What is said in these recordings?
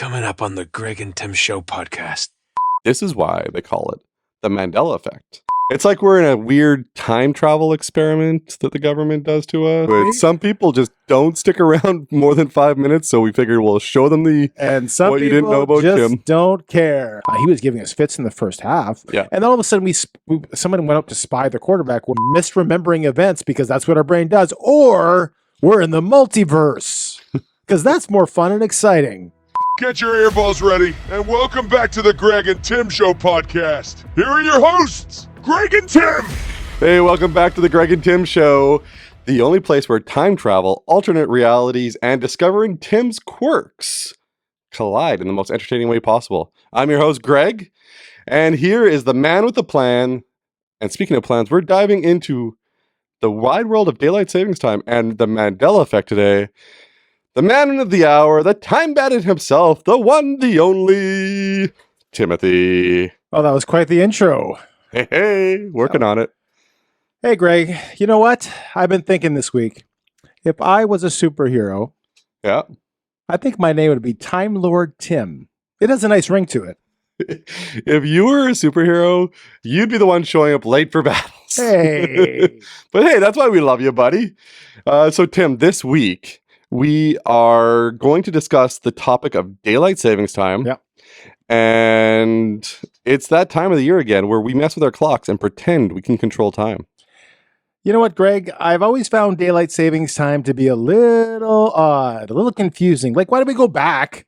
Coming up on the Greg and Tim Show podcast. This is why they call it the Mandela Effect. It's like we're in a weird time travel experiment that the government does to us. But some people just don't stick around more than 5 minutes, so we figured we'll show them and some what people you didn't know about just Tim. don't care. He was giving us fits in the first half, Yeah. and then all of a sudden someone went up to spy the quarterback. We're misremembering events because that's what our brain does, or we're in the multiverse because that's more fun and exciting. Get your earballs ready, and welcome back to the Greg and Tim Show podcast. Here are your hosts, Greg and Tim. Hey, welcome back to the Greg and Tim Show, the only place where time travel, alternate realities, and discovering Tim's quirks collide in the most entertaining way possible. I'm your host, Greg, and here is the man with the plan. And speaking of plans, we're diving into the wide world of daylight savings time and the Mandela Effect today. The man of the hour, the time bandit himself, the one, the only, Timothy. Oh, that was quite the intro. Hey, working on it. Hey, Greg, you know what? I've been thinking this week, if I was a superhero, Yeah. I think my name would be Time Lord Tim. It has a nice ring to it. If you were a superhero, you'd be the one showing up late for battles. Hey. But hey, that's why we love you, buddy. So Tim, this week, we are going to discuss the topic of daylight savings time. Yep. And it's that time of the year again where we mess with our clocks and pretend we can control time. You know what, Greg? I've always found daylight savings time to be a little odd, a little confusing. Like, why do we go back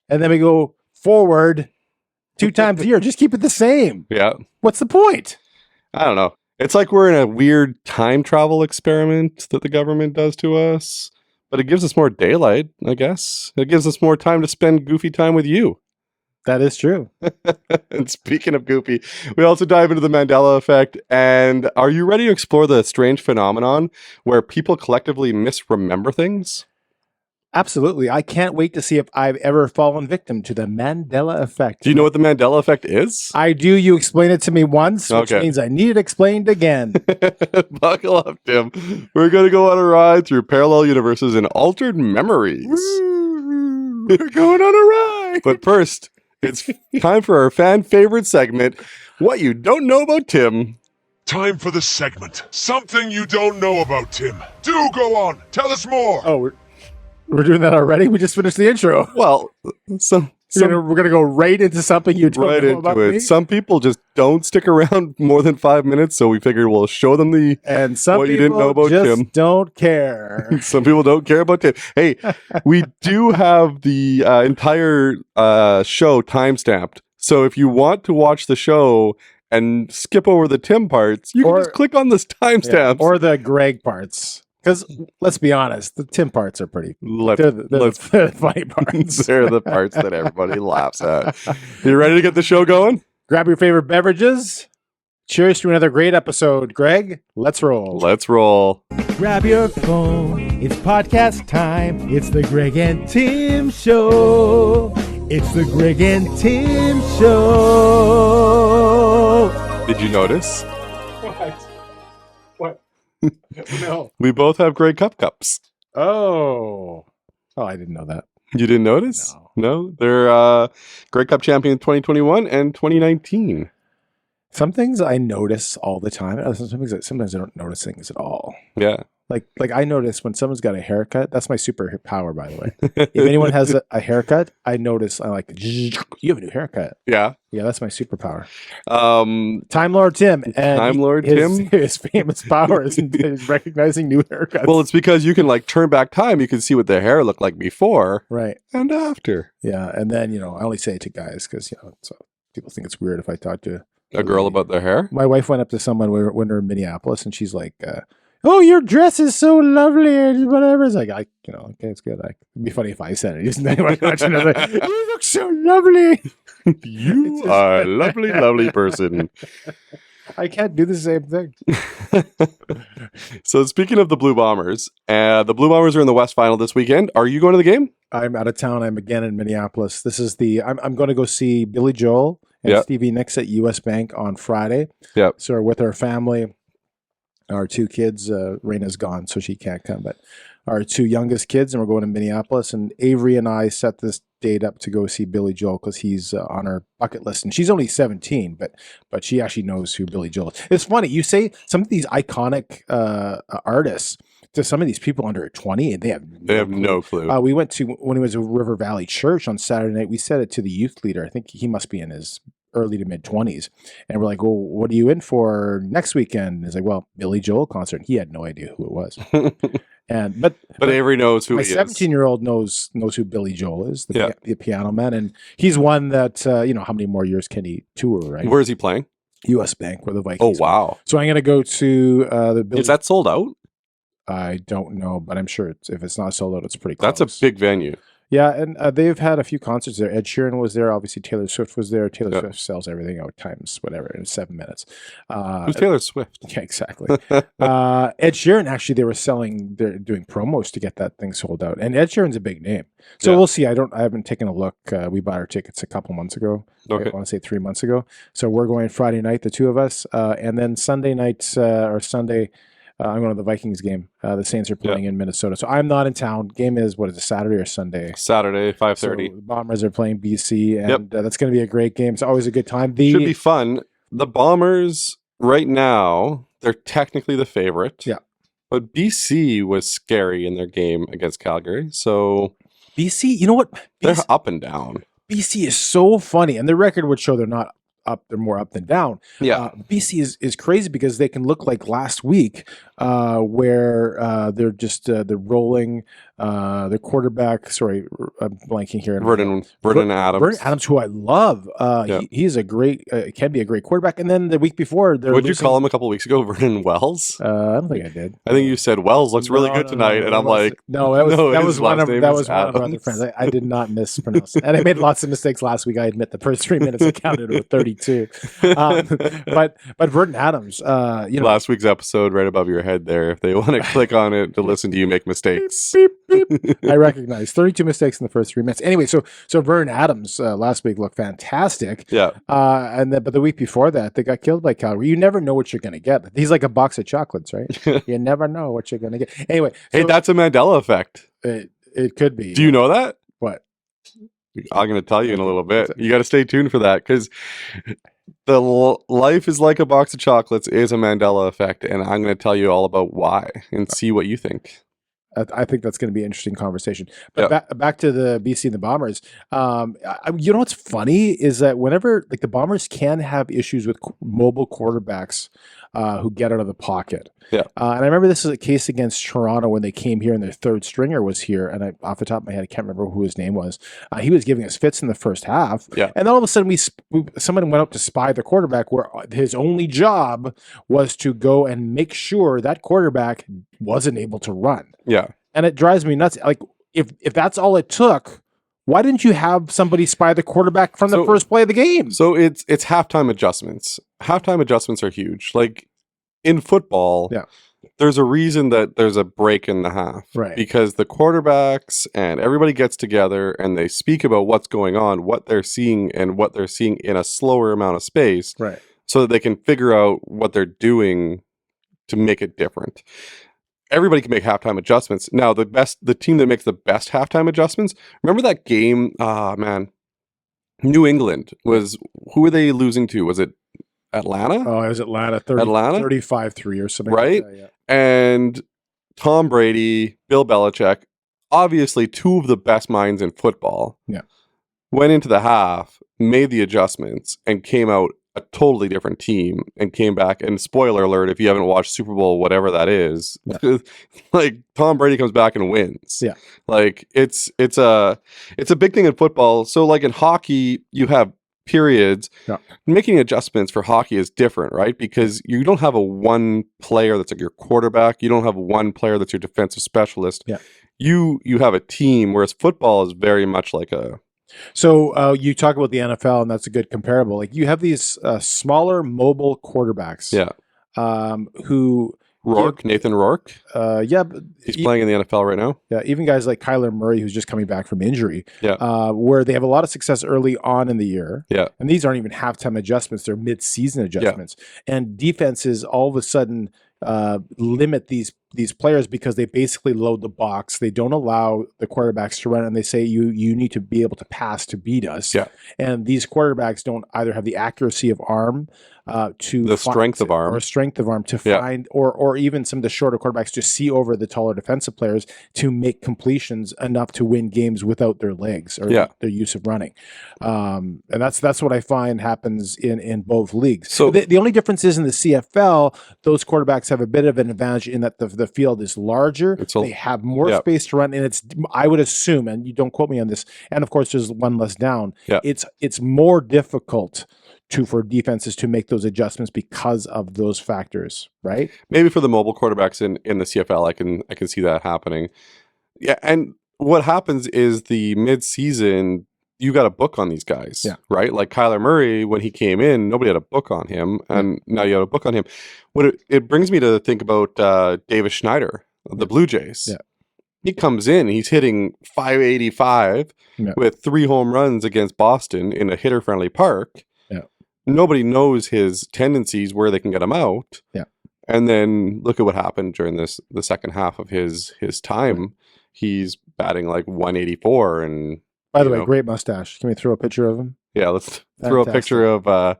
and then we go forward 2 times a year? Just keep it the same. Yeah. What's the point? I don't know. It's like we're in a weird time travel experiment that the government does to us. But it gives us more daylight, I guess. It gives us more time to spend goofy time with you. That is true. And speaking of goofy, we also dive into the Mandela Effect. And are you ready to explore the strange phenomenon where people collectively misremember things? Absolutely. I can't wait to see if I've ever fallen victim to the Mandela Effect. Do you know what the Mandela Effect is? I do. You explained it to me once, which Okay. means I need it explained again. Buckle up, Tim. We're going to go on a ride through parallel universes and altered memories. We're going on a ride. But first, it's time for our fan favorite segment, What You Don't Know About Tim. Time for the segment. Something you don't know about Tim. Do go on. Tell us more. Oh, we're doing that already? We just finished the intro. Well, We're gonna go right into something you don't right know about into it. me? Some people just don't stick around more than 5 minutes, so we figured we'll show them And some what people you didn't know about just Tim. don't care. Some people don't care about Tim. Hey, we do have the entire show timestamped. So if you want to watch the show and skip over the Tim parts, you can just click on this timestamp. Or the Greg parts. Because let's be honest, the Tim parts are pretty. They're the funny parts. They're the parts that everybody laughs at. You ready to get the show going? Grab your favorite beverages. Cheers to another great episode, Greg. Let's roll. Let's roll. Grab your phone. It's podcast time. It's the Greg and Tim Show. It's the Greg and Tim Show. Did you notice? What? No. We both have Grey Cup cups. Oh, I didn't know that. You didn't notice? No? They're Grey Cup champion 2021 and 2019. Some things I notice all the time. Sometimes I don't notice things at all. Yeah. Like I notice when someone's got a haircut. That's my superpower, by the way. If anyone has a haircut, I notice. I like, you have a new haircut. Yeah. Yeah, that's my superpower. Time Lord Tim. And Time Lord Tim? His famous power is recognizing new haircuts. Well, it's because you can like turn back time. You can see what the hair looked like before right. and after. Yeah, and then I only say it to guys because so people think it's weird if I talk to A girl about their hair? My wife went up to someone when we were in Minneapolis, and she's like, "Oh, your dress is so lovely," and whatever. It's like, okay, it's good. It'd be funny if I said it. Isn't anyone watching it? Like, you look so lovely. You are a lovely, lovely person. I can't do the same thing. So speaking of the Blue Bombers, the Blue Bombers are in the West Final this weekend. Are you going to the game? I'm out of town. I'm again in Minneapolis. This is I'm going to go see Billy Joel and Stevie Nicks at US Bank on Friday. Yeah. So we're with our family, our 2 kids. Raina's gone, so she can't come, but our 2 youngest kids, and we're going to Minneapolis. And Avery and I set this stayed up to go see Billy Joel because he's on her bucket list, and she's only 17, but she actually knows who Billy Joel is. It's funny, you say some of these iconic artists to some of these people under 20, and they have no clue. We went to, when he was at River Valley Church on Saturday night, we said it to the youth leader. I think he must be in his early to mid 20s, and we're like, well, what are you in for next weekend? And he's like, well, Billy Joel concert. He had no idea who it was. And but Avery knows who my he is. 17-year-old knows who Billy Joel is, the piano man, and he's one that how many more years can he tour, right? Where is he playing? U.S. Bank, where the Vikings. Oh wow! So I'm going to go to the Billy. Is that sold out? I don't know, but I'm sure if it's not sold out, it's pretty close. That's a big venue. Yeah, and they've had a few concerts there. Ed Sheeran was there. Obviously, Taylor Swift was there. Taylor Swift sells everything out times whatever in 7 minutes. Who's Taylor Swift? Yeah, exactly. Ed Sheeran, actually, they're doing promos to get that thing sold out. And Ed Sheeran's a big name. So we'll see. I haven't taken a look. We bought our tickets a couple months ago. Okay. I want to say 3 months ago. So we're going Friday night, the two of us. And then Sunday night or Sunday, I'm going to the Vikings game. The Saints are playing in Minnesota. So I'm not in town. Game is, what is it, Saturday or Sunday? Saturday, 5:30. So the Bombers are playing BC, and that's going to be a great game. It's always a good time. Should be fun. The Bombers, right now, they're technically the favorite. Yeah. But BC was scary in their game against Calgary. So BC, you know what? They're up and down. BC is so funny, and their record would show they're not up, they're more up than down. Yeah. BC is crazy because they can look like last week where they're just they're rolling their quarterback, sorry, I'm blanking here. Vernon Adams. Vernon Adams, who I love. He's a great can be a great quarterback. And then the week before Would you call him a couple weeks ago Vernon Wells? I don't think I did. I think you said Wells looks really good tonight, and I'm like, that was one of our other friends. I did not mispronounce it. And I made lots of mistakes last week. I admit the first 3 minutes I counted with 32. But Vernon Adams, last week's episode right above your head there. If they want to click on it to listen to you make mistakes. Beep, beep, beep. I recognize 32 mistakes in the first 3 minutes. Anyway, so Vernon Adams last week looked fantastic. Yeah. But the week before that, they got killed by Calgary. You never know what you're going to get. He's like a box of chocolates, right? You never know what you're going to get. Anyway. Hey, that's a Mandela effect. It could be. Do you know that? What? I'm going to tell you in a little bit. You got to stay tuned for that because the life is like a box of chocolates is a Mandela effect, and I'm going to tell you all about why and see what you think. I think that's going to be an interesting conversation. But back to the BC and the Bombers. You know what's funny is that whenever the Bombers can have issues with mobile quarterbacks who get out of the pocket. Yeah. And I remember this is a case against Toronto when they came here and their third stringer was here. And off the top of my head, I can't remember who his name was. He was giving us fits in the first half. Yeah. And then all of a sudden, someone went out to spy the quarterback where his only job was to go and make sure that quarterback wasn't able to run. Yeah. And it drives me nuts. Like, if that's all it took, why didn't you have somebody spy the quarterback from the first play of the game? So it's halftime adjustments. Halftime adjustments are huge. Like in football, there's a reason that there's a break in the half. Right. Because the quarterbacks and everybody gets together and they speak about what's going on, what they're seeing, and what they're seeing in a slower amount of space. Right. So that they can figure out what they're doing to make it different. Everybody can make halftime adjustments. Now, the team that makes the best halftime adjustments, remember that game? New England who were they losing to? Was it Atlanta? Oh, it was Atlanta. 35-3 or something. Right? Like that, yeah. And Tom Brady, Bill Belichick, obviously two of the best minds in football, went into the half, made the adjustments, and came out a totally different team and came back. And spoiler alert, if you haven't watched Super Bowl, whatever that is, like Tom Brady comes back and wins. Yeah. Like it's a big thing in football. So like in hockey, you have periods. Yeah. Making adjustments for hockey is different, right? Because you don't have a one player that's like your quarterback. You don't have one player that's your defensive specialist. Yeah. You have a team, whereas football is very much like a. So you talk about the NFL, and that's a good comparable. Like you have these smaller mobile quarterbacks, who Nathan Rourke, he's playing in the NFL right now. Yeah, even guys like Kyler Murray, who's just coming back from injury, where they have a lot of success early on in the year. Yeah, and these aren't even halftime adjustments; they're mid-season adjustments. And defenses all of a sudden limit these players because they basically load the box. They don't allow the quarterbacks to run, and they say you need to be able to pass to beat us. Yeah. And these quarterbacks don't either have the accuracy of arm to The strength of arm. or strength of arm to Yeah. find, or even some of the shorter quarterbacks to see over the taller defensive players to make completions enough to win games without their legs or Yeah. their use of running. And that's what I find happens in both leagues. So- The only difference is in the CFL, those quarterbacks have a bit of an advantage in that the field is larger. They have more yeah. space to run, and it's, I would assume, and you don't quote me on this, and of course there's one less down. Yeah. It's more difficult for defenses to make those adjustments because of those factors, right? Maybe for the mobile quarterbacks in the CFL, I can see that happening. Yeah, and what happens is the mid-season, you got a book on these guys, Yeah. right? Like Kyler Murray, when he came in, nobody had a book on him, and now you have a book on him. What it brings me to think about Davis Schneider of the Blue Jays. Yeah. He comes in, he's hitting 585 with 3 home runs against Boston in a hitter-friendly park. Yeah. Nobody knows his tendencies, where they can get him out. Yeah. And then look at what happened during the second half of his time. Right. He's batting like 184. And By the way, great mustache. Can we throw a picture of him? yeah, let's throw a picture of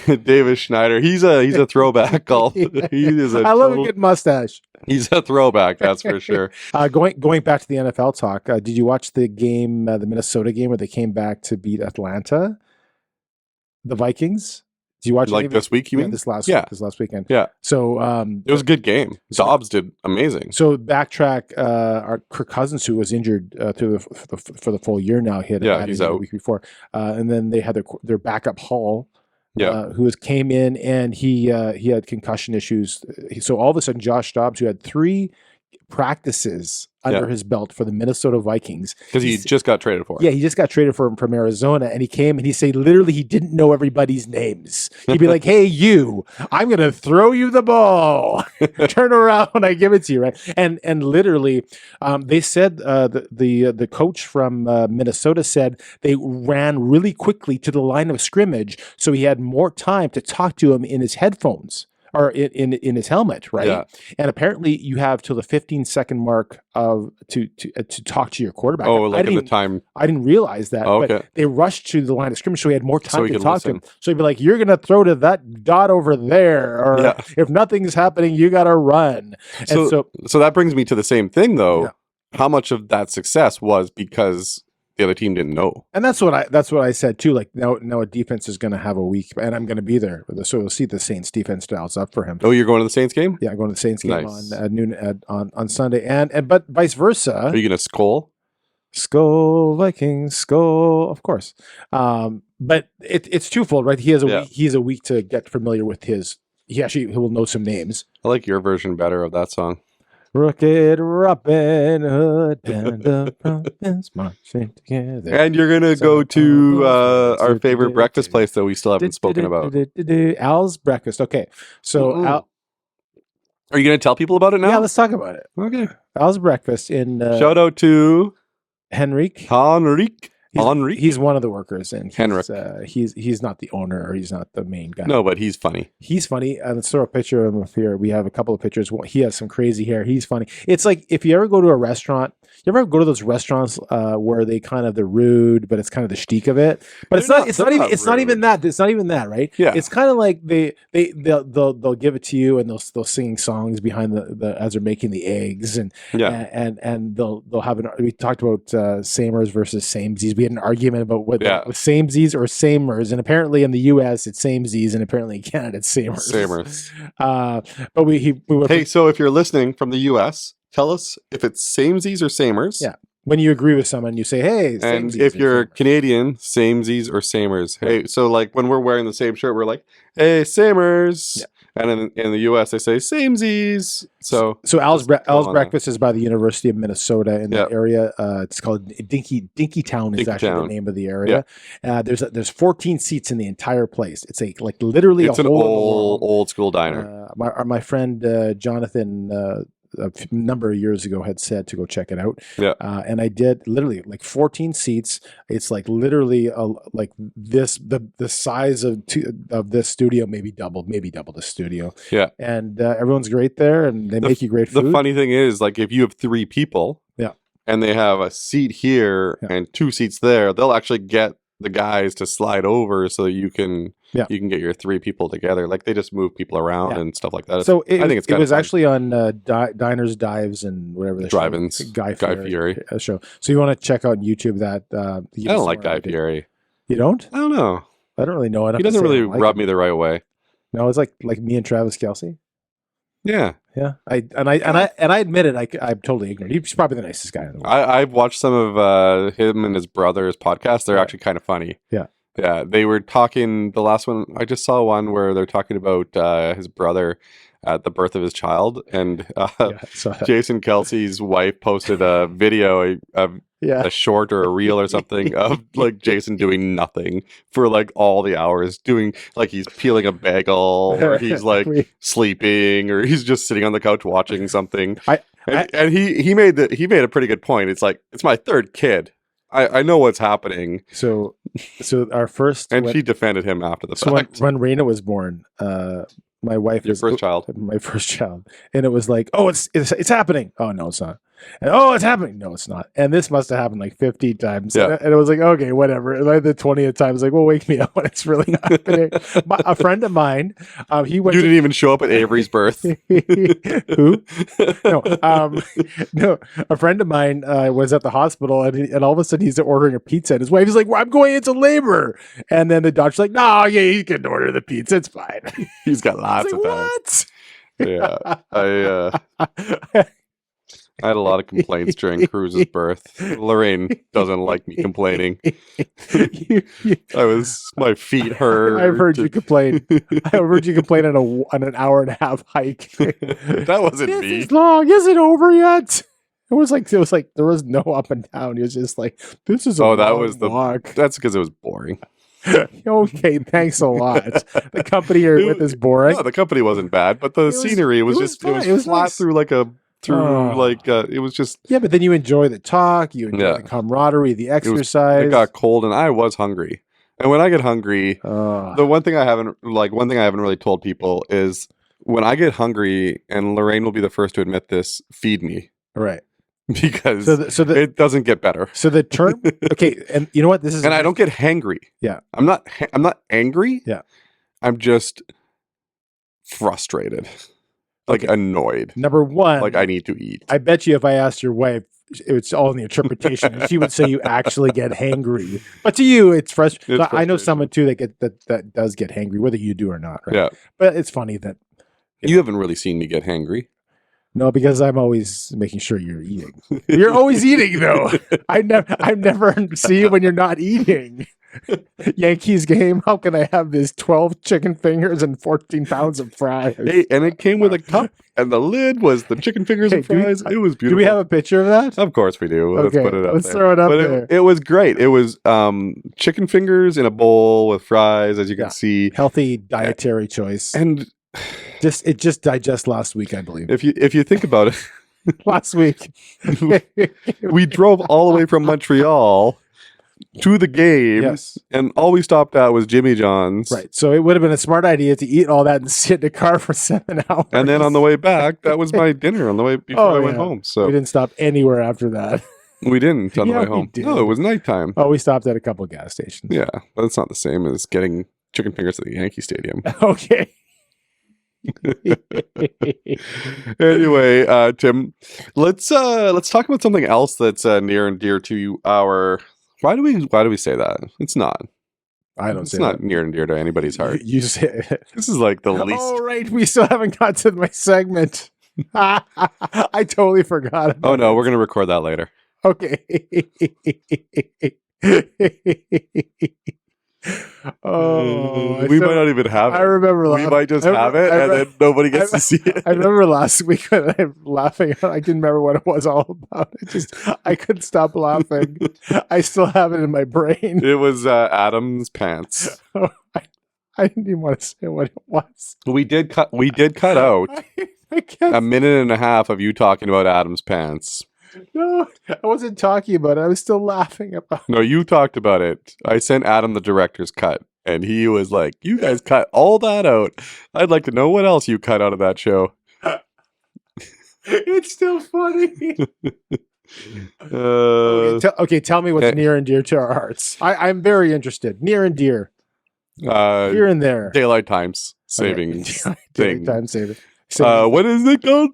Davis Schneider. He's a throwback. He is I love a good mustache. He's a throwback, that's for sure. Going back to the NFL talk, did you watch the game, the Minnesota game, where they came back to beat Atlanta, the Vikings? Did you watch Like this week? You mean this last weekend? Yeah. So it was a good game. Dobbs did amazing. So backtrack, our Kirk Cousins, who was injured for the full year now, he's out the week before, and then they had their backup Hall. Who came in and he had concussion issues. So all of a sudden, Josh Dobbs, who had 3 practices under his belt for the Minnesota Vikings, because he just got traded for. Yeah, he just got traded for him from Arizona, and he came and he said literally he didn't know everybody's names. He'd be like, "Hey, you, I'm gonna throw you the ball. Turn around when I give it to you." Right? And literally, they said the coach from Minnesota said they ran really quickly to the line of scrimmage, so he had more time to talk to him in his headphones. Or in his helmet, right? Yeah. And apparently, you have till the 15-second mark to talk to your quarterback. Oh, like in the time. I didn't realize that. Oh, okay. But they rushed to the line of scrimmage, so he had more time to talk listen. to him. So he'd be like, "You're gonna throw to that dot over there, or if nothing's happening, you gotta run." And so that brings me to the same thing, though. Yeah. How much of that success was because the other team didn't know? And that's what I said too. Like now a defense is going to have a week, and I'm going to be there. So we'll see the Saints defense dials up for him. Oh, you're going to the Saints game? Yeah, I'm going to the Saints game Nice. on noon on Sunday, and but vice versa. Are you going to skull? Skull Vikings, skull, of course. But it's twofold, right? He has a week to get familiar with his. He will know some names. I like your version better of that song. Rocket Robin Hood and the Robins marching together. And you're going to go to our favorite breakfast place that we still haven't spoken about. Al's Breakfast. Okay. So Al, are you going to tell people about it now? yeah, let's talk about it. Okay. Al's Breakfast in Shout out to Henrique. He's one of the workers, and he's not the owner, or he's not the main guy. No, but he's funny. He's funny. Let's throw a picture of him up here. We have a couple of pictures. He has some crazy hair. He's funny. It's like if you ever go to a restaurant, you ever go to those restaurants where they're rude, but it's kind of the shtick of it. But it's not even that, right? Yeah. It's kind of like they'll give it to you, and they'll sing songs behind the as they're making the eggs, and they'll have we talked about Samers versus Samesies. We had an argument about what Samesies or Samers, and apparently in the U.S. it's Samesies, and apparently in Canada it's Samers. But we were, hey, so if you're listening from the U.S., tell us if it's Samesies or Samers. Yeah. When you agree with someone, you say, "Hey." And if you're Canadian, Samesies or Samers. Hey, so like when we're wearing the same shirt, we're like, "Hey, Samers." Yeah. And in the U.S., they say samesies. So Al's Breakfast is by the University of Minnesota in that area. It's called Dinkytown is actually the name of the area. Yeah. There's 14 seats in the entire place. It's literally an old school diner. My friend Jonathan number of years ago had said to go check it out. Yeah. And I did literally like 14 seats. It's like literally like this, the size of this studio, maybe double the studio. Yeah. And everyone's great there, and they make you great food. The funny thing is, like, if you have 3 people, yeah, and they have a seat here and 2 seats there, they'll actually get the guys to slide over so you can get your 3 people together. Like, they just move people around and stuff like that. So I think it was fun. actually on Diners, Dives, and whatever the Drive-ins, Guy Fieri show. So you want to check out on YouTube that. I don't like Guy Fieri. You don't? I don't know. I don't really know enough. He doesn't really rub me the right way. No, it's like me and Travis Kelce. Yeah. Yeah, I admit it. I'm totally ignorant. He's probably the nicest guy in the world. I've watched some of him and his brother's podcasts. They're actually kind of funny. Yeah, yeah. They were talking. The last one I just saw one where they're talking about his brother at the birth of his child, and Jason Kelsey's wife posted a video of a short or a reel or something of like Jason doing nothing for like all the hours, doing like he's peeling a bagel, or he's like sleeping, or he's just sitting on the couch watching something. And he made a pretty good point. It's like, it's my 3rd kid. I know what's happening. So our first, and she defended him after the fact. When Raina was born, my wife, my first child, and it was like, oh, it's happening. Oh no, it's not. And, oh, it's happening. No, it's not. And this must have happened like 50 times. Yeah. And it was like, okay, whatever. And like the 20th time, it's like, well, wake me up when it's really happening. A friend of mine, he went. You didn't even show up at Avery's birth. Who? No. A friend of mine was at the hospital, and all of a sudden he's ordering a pizza, and his wife is like, well, I'm going into labor. And then the doctor's like, no, yeah, you can order the pizza. It's fine. He's got lots of time. Yeah. I had a lot of complaints during Cruz's birth. Lorraine doesn't like me complaining. My feet hurt. I've heard you complain. I heard you complain on an hour and a half hike. That wasn't me. This is long. Is it over yet? It was like there was no up and down. It was just like, this is a long walk. That's because it was boring. Okay, thanks a lot. The company you're with is boring. No, the company wasn't bad, but the scenery was flat nice. Through it was just. Yeah, but then you enjoy the talk, you enjoy the camaraderie, the exercise. It got cold and I was hungry. And when I get hungry, the one thing I haven't really told people is when I get hungry, and Lorraine will be the first to admit this, feed me. Right. Because it doesn't get better. So the term, okay, and you know what? I don't get hangry. Yeah. I'm not angry. Yeah. I'm just frustrated. Like annoyed. Number one. Like I need to eat. I bet you if I asked your wife, it's all in the interpretation, and she would say you actually get hangry. But to you, it's frustrating. I know someone too that does get hangry, whether you do or not. Right? Yeah. But it's funny that you haven't really seen me get hangry. No, because I'm always making sure you're eating. You're always eating, though. I never see you when you're not eating. Yankees game. How can I have this 12 chicken fingers and 14 pounds of fries? Hey, and it came with a cup, and the lid was the chicken fingers and fries. It was beautiful. Do we have a picture of that? Of course we do. Okay, let's put it up. Let's throw it up there. It was great. It was chicken fingers in a bowl with fries, as you can see. Healthy dietary choice. And it just digested last week, I believe. If you think about it, last week we drove all the way from Montreal to the game, and all we stopped at was Jimmy John's. Right. So it would have been a smart idea to eat all that and sit in the car for 7 hours. And then on the way back, that was my dinner on the way before I went home. So we didn't stop anywhere after that. We didn't on the way home. No, it was nighttime. Oh, we stopped at a couple of gas stations. Yeah, but it's not the same as getting chicken fingers at the Yankee Stadium. Okay. Anyway, Tim, let's talk about something else that's near and dear to our. Why do we say that? It's not. I don't say it's not that. Near and dear to anybody's heart. You say this is like the least. Oh right, we still haven't got to my segment. I totally forgot about Oh no, we're gonna record that later. Okay. We might not even have it. I remember we might just have it, and then nobody gets to see it. I remember last week when I'm laughing. I didn't remember what it was all about. I couldn't stop laughing. I still have it in my brain. It was Adam's pants. I didn't even want to say what it was. We did cut out I can't. A minute and a half of you talking about Adam's pants. No, I wasn't talking about it. I was still laughing about it. No, you talked about it. I sent Adam the director's cut, and he was like, "You guys cut all that out. I'd like to know what else you cut out of that show." It's still funny. Uh, Okay, tell me what's okay. near and dear to our hearts. I'm very interested. Near and dear. Here and there. daylight times saving Daylight thing. time saving. What is it called?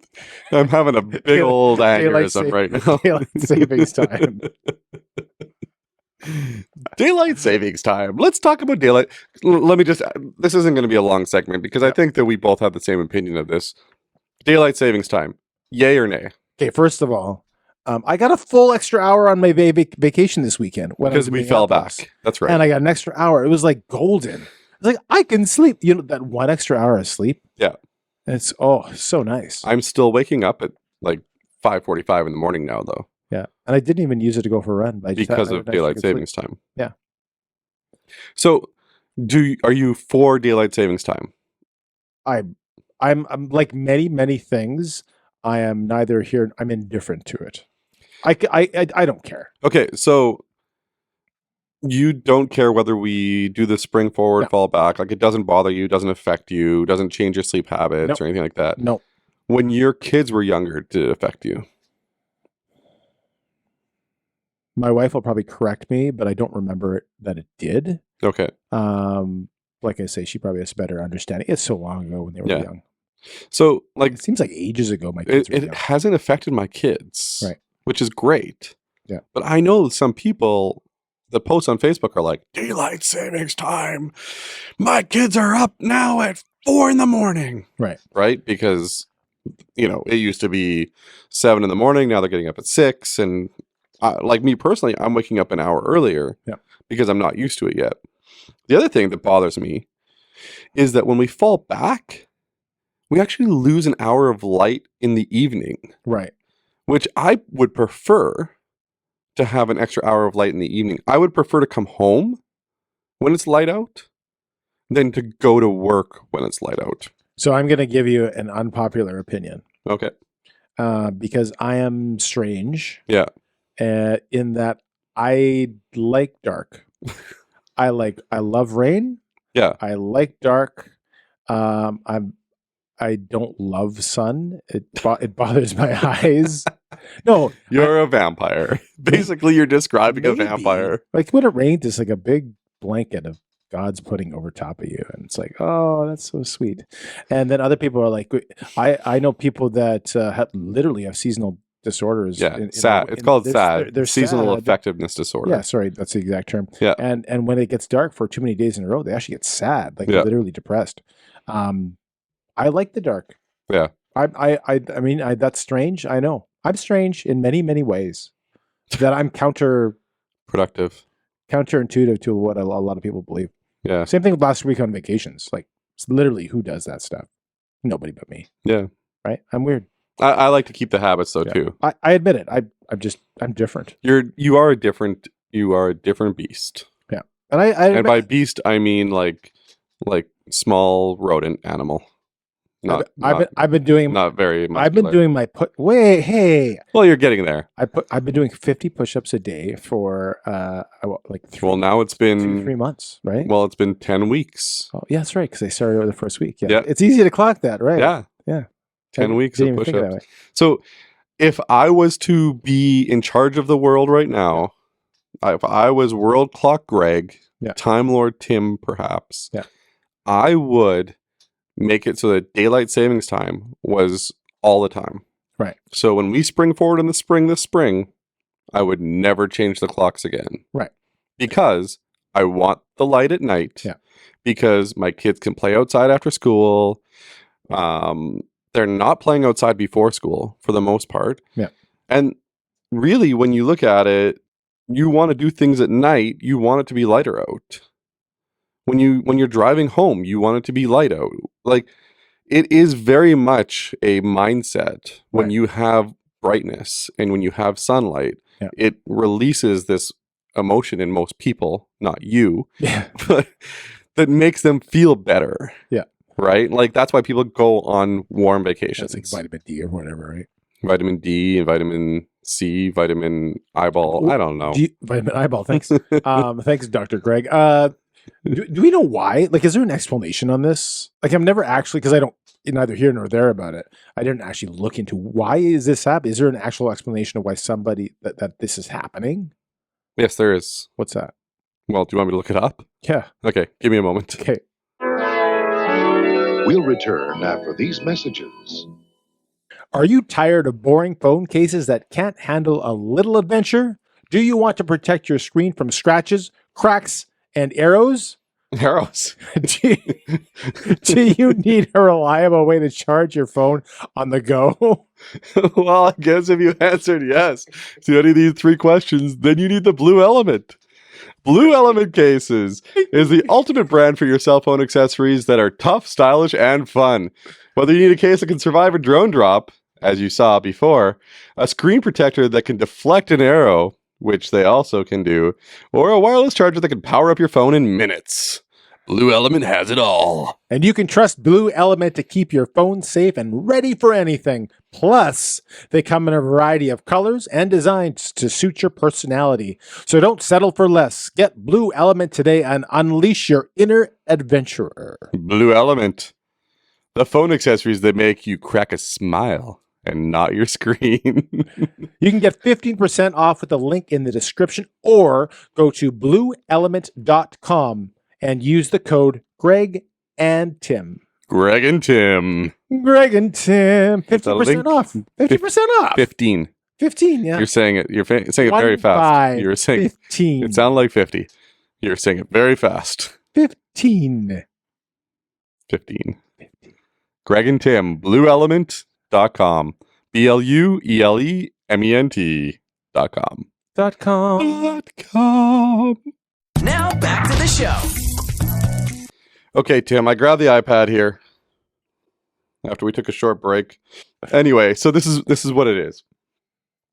I'm having a big old aneurysm right now. Daylight savings time. Daylight savings time. Let's talk about daylight. Let me just. This isn't going to be a long segment because I think that we both have the same opinion of this. Daylight savings time. Yay or nay? Okay, first of all, I got a full extra hour on my vacation this weekend Because we fell back. That's right. and I got an extra hour. It was like golden. It's like I can sleep. You know that one extra hour of sleep. Yeah. It's so nice. I'm still waking up at like 5:45 in the morning now, though. Yeah, and I didn't even use it to go for a run Because of daylight savings time. Yeah. So, are you for daylight savings time? I'm like many things. I am neither here. I'm indifferent to it. I don't care. Okay, so you don't care whether we do the spring forward, No. fall back. Like it doesn't bother you, doesn't affect you, doesn't change your sleep habits Nope. or anything like that. No. When your kids were younger, did it affect you? My wife will probably correct me, but I don't remember that it did. Okay. Like I say, she probably has better understanding. It's so long ago when they were Yeah. young. So, like, It seems like ages ago. My kids were it young. hasn't affected my kids, Right. which is great. Yeah. But I know some people that post on Facebook are like, daylight savings time. My kids are up now at 4 a.m. Right. Right? Because, it used to be 7 a.m. Now they're getting up at 6. And like me personally, I'm waking up an hour earlier because I'm not used to it yet. The other thing that bothers me is that when we fall back, we actually lose an hour of light in the evening, Right. which I would prefer to have an extra hour of light in the evening. I would prefer to come home when it's light out than to go to work when it's light out. So I'm going to give you an unpopular opinion Okay. because I am strange. Yeah. In that I like dark. I love rain. Yeah. I like dark. I don't love sun. It bothers my eyes. No, You're a vampire. Basically, you're describing a maybe. vampire. Like when it rains, it's like a big blanket of God's putting over top of you, and it's like, oh, that's so sweet. And then other people are like, I know people that literally have seasonal disorders. Yeah, SAD. It's called SAD. They're Seasonal sad. effectiveness disorder. Yeah, sorry, that's the exact term. Yeah. And when it gets dark for too many days in a row, they actually get sad, like Yeah. literally depressed. I like the dark. Yeah. I mean, that's strange. I know I'm strange in many ways. That I'm Productive. counterintuitive to what a lot of people believe. Yeah. Same thing with last week on vacations. Like, it's literally, who does that stuff? Nobody but me. Yeah. Right? I'm weird. I like to keep the habits though Yeah. too. I admit it. I'm different. You are a different beast. Yeah. And And by beast I mean like small rodent animal. I've been doing not very muscular. I've been doing my hey. Well, you're getting there. I've been doing 50 push-ups a day for like Well, now it's been 3 months, right? Well, it's been 10 weeks. Oh, yeah, that's right, because I started over the first week. Yeah. Yeah. It's easy to clock that, right? Yeah. Yeah. 10 weeks of Didn't even think of it that push-ups. So if I was to be in charge of the world right now, if I was World Clock Greg, Time Lord Tim perhaps, I would make it so that daylight savings time was all the time. Right. So when we spring forward in the spring this spring, I would never change the clocks again. Right. Because I want the light at night. Yeah. Because my kids can play outside after school. They're not playing outside before school for the most part. Yeah. And really, when you look at it, you want to do things at night, you want it to be lighter out. When you're driving home, you want it to be light out. Like, it is very much a mindset when you have brightness and when you have sunlight. Yeah. It releases this emotion in most people, not you, Yeah. but that makes them feel better. Yeah. right? Like that's why people go on warm That's vacations. like vitamin D or whatever, right? Vitamin D and vitamin C, vitamin eyeball. I don't know. Vitamin eyeball. Thanks. Thanks, Dr. Greg. Do we know why? Like, is there an explanation on this? Like, I've never actually, because I don't, neither here nor there about it. I didn't actually look into why is this happening. Is there an actual explanation of why somebody that this is happening? Yes, there is. What's that? Well, do you want me to look it up? Yeah. Okay, give me a moment. Okay. We'll return after these messages. Are you tired of boring phone cases that can't handle a little adventure? Do you want to protect your screen from scratches, cracks, and arrows? Arrows. Do you need a reliable way to charge your phone on the go? Well, I guess if you answered yes to any of these three questions, then you need the Blu Element. Blu Element Cases is the ultimate brand for your cell phone accessories that are tough, stylish, and fun. Whether you need a case that can survive a drone drop, as you saw before, a screen protector that can deflect an arrow, which they also can do, or a wireless charger that can power up your phone in minutes. Blu Element has it all. And you can trust Blu Element to keep your phone safe and ready for anything. Plus, they come in a variety of colors and designs to suit your personality. So don't settle for less. Get Blu Element today and unleash your inner adventurer. Blu Element. The phone accessories that make you crack a smile and not your screen. You can get 15% off with the link in the description or go to blueelement.com and use the code GREG&TIM. Greg&TIM. GREG&TIM. 50% off. 50% off. 15. 15, yeah. You're saying it. You're saying it very fast. You're saying 15. it sounded like 50. You're saying it very fast. 15. 15. Greg and Tim. BlueElement.com. BlueElement.com. .com. Now back to the show. Okay, Tim, I grabbed the iPad here after we took a short break. Anyway, so this is what it is.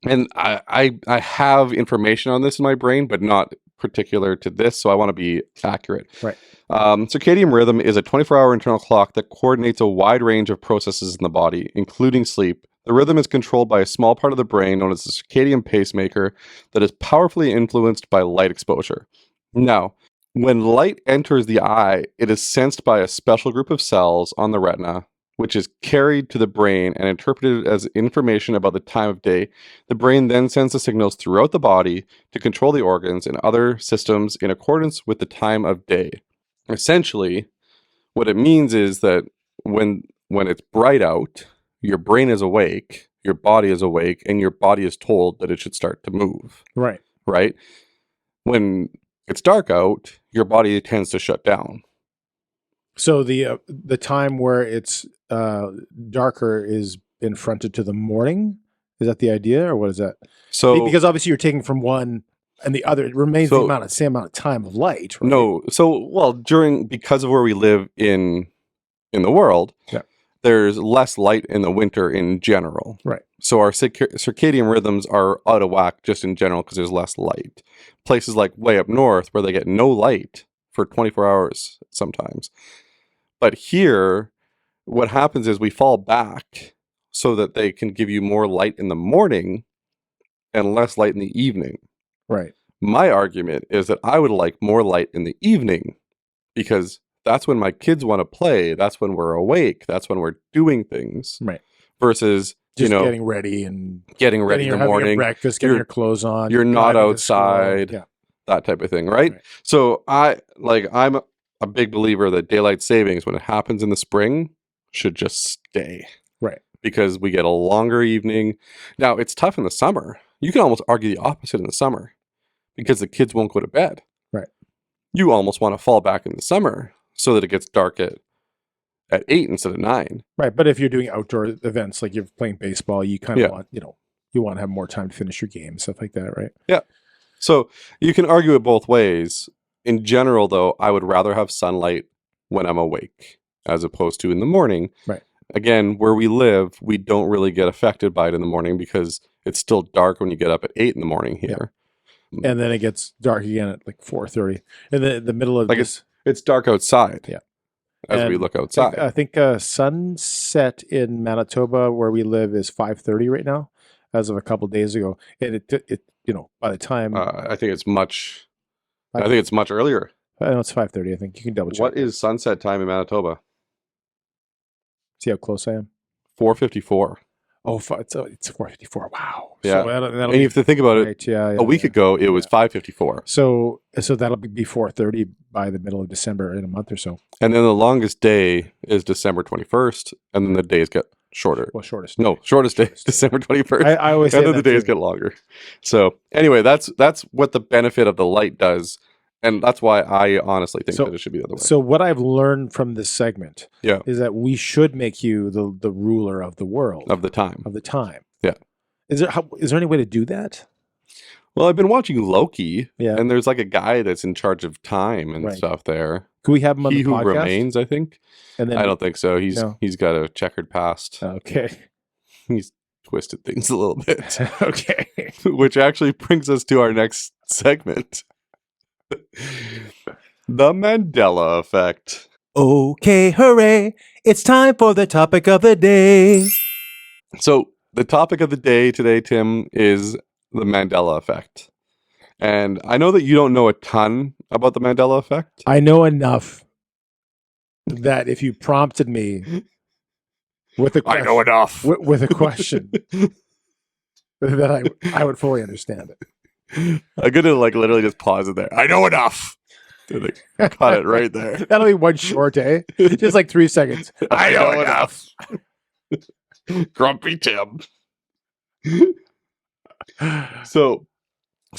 And I have information on this in my brain, but not particular to this, so I want to be accurate. Right. Circadian rhythm is a 24-hour internal clock that coordinates a wide range of processes in the body, including sleep. The rhythm is controlled by a small part of the brain known as the circadian pacemaker that is powerfully influenced by light exposure. Now, when light enters the eye, it is sensed by a special group of cells on the retina, which is carried to the brain and interpreted as information about the time of day. The brain then sends the signals throughout the body to control the organs and other systems in accordance with the time of day. Essentially, what it means is that when it's bright out, your brain is awake, your body is awake, and your body is told that it should start to move. Right. Right? When it's dark out, your body tends to shut down. So the time where it's darker is in fronted to the morning. Is that the idea, or what is that? So Because obviously you're taking from one and the other. It remains So- the same amount of time of light. Right? no, because of where we live in the world, Yeah. there's less light in the winter in general. Right. So our circadian rhythms are out of whack just in general because there's less light. Places like way up north where they get no light for 24 hours sometimes. But here, what happens is we fall back so that they can give you more light in the morning and less light in the evening. Right. My argument is that I would like more light in the evening because that's when my kids want to play. That's when we're awake. That's when we're doing things. Right. Versus, Just getting ready and getting ready in the having your morning. breakfast, getting You're- your clothes on. you're not driving to school. outside. Yeah. That type of thing, right? Right. So I'm a big believer that daylight savings, when it happens in the spring, should just stay. Right. Because we get a longer evening. Now, it's tough in the summer. You can almost argue the opposite in the summer because the kids won't go to bed. Right. You almost want to fall back in the summer so that it gets dark at 8 instead of 9. Right. But if you're doing outdoor events, like you're playing baseball, you kind of Yeah. want, you want to have more time to finish your game, stuff like that, right? So you can argue it both ways. In general, though, I would rather have sunlight when I'm awake as opposed to in the morning. Right. Again, where we live, we don't really get affected by it in the morning because it's still dark when you get up at 8 in the morning here. And then it gets dark again at like 4:30. In the middle of Like this. It's dark outside. Yeah. as we And look outside. I think sunset in Manitoba, where we live, is 5:30 right now, as of a couple of days ago. And it by the time I think it's much. I think it's much earlier. I know it's 5:30. I think you can double check. What is sunset time in Manitoba? See how close I am. 4:54. Oh, it's 4:54. Wow. Yeah. So that'll And you have to think about it. right, yeah, A week ago, it was 5:54. So that'll be 4:30 by the middle of December in a month or so. And then the longest day is December 21st, and then the days get shorter. Well, shortest. No, shortest day is December 21st. I always say and then the that days too. get longer. So anyway, that's what the benefit of the light does. And that's why I honestly think that it should be the other way. So what I've learned from this segment Yeah. is that we should make you the ruler of the world. Of the time. Of the time. Yeah. Is there any way to do that? Well, I've been watching Loki, Yeah. and there's like a guy that's in charge of time and Right. stuff there. Could we have him on He the Who podcast? Remains, I think. And then I don't think so. He's No. he's got a checkered past. Okay. He's twisted things a little bit. Okay. Which actually brings us to our next segment. The Mandela Effect. Okay, hooray. It's time for the topic of the day. So the topic of the day today, Tim, is the Mandela Effect. And I know that you don't know a ton about the Mandela Effect. I know enough that if you prompted me with a question, enough. with a question, that I would fully understand it. I'm gonna literally just pause it there. I know enough. Cut it right there. That'll be one short, eh? Just like 3 seconds. I know enough. Grumpy Tim. So